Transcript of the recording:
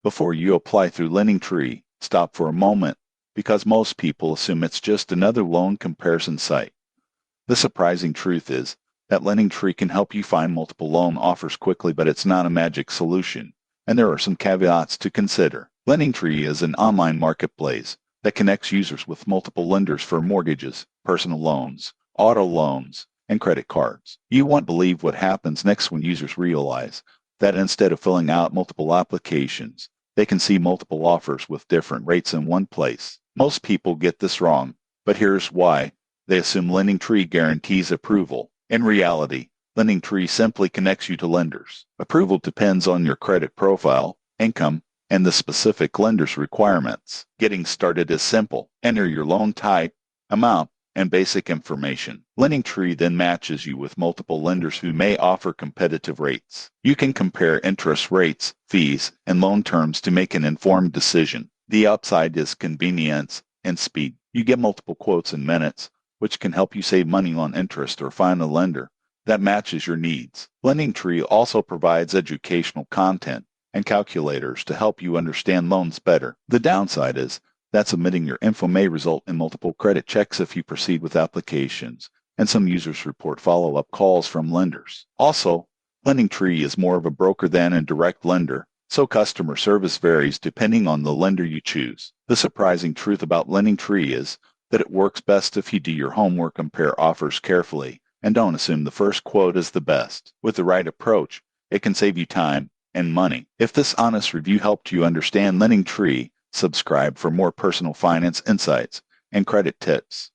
Before you apply through LendingTree, stop for a moment because most people assume it's just another loan comparison site. The surprising truth is that LendingTree can help you find multiple loan offers quickly, but it's not a magic solution, and there are some caveats to consider. LendingTree is an online marketplace that connects users with multiple lenders for mortgages, personal loans, auto loans, and credit cards. You won't believe what happens next when users realize that instead of filling out multiple applications, they can see multiple offers with different rates in one place. Most people get this wrong, but here's why. They assume LendingTree guarantees approval. In reality, LendingTree simply connects you to lenders. Approval depends on your credit profile, income, and the specific lender's requirements. Getting started is simple. Enter your loan type, amount, and basic information. LendingTree then matches you with multiple lenders who may offer competitive rates. You can compare interest rates, fees, and loan terms to make an informed decision. The upside is convenience and speed. You get multiple quotes in minutes, which can help you save money on interest or find a lender that matches your needs. LendingTree also provides educational content and calculators to help you understand loans better. The downside is that submitting your info may result in multiple credit checks if you proceed with applications, and some users report follow-up calls from lenders. Also, LendingTree is more of a broker than a direct lender, so customer service varies depending on the lender you choose. The surprising truth about LendingTree is that it works best if you do your homework, compare offers carefully, and don't assume the first quote is the best. With the right approach, it can save you time and money. If this honest review helped you understand LendingTree, subscribe for more personal finance insights and credit tips.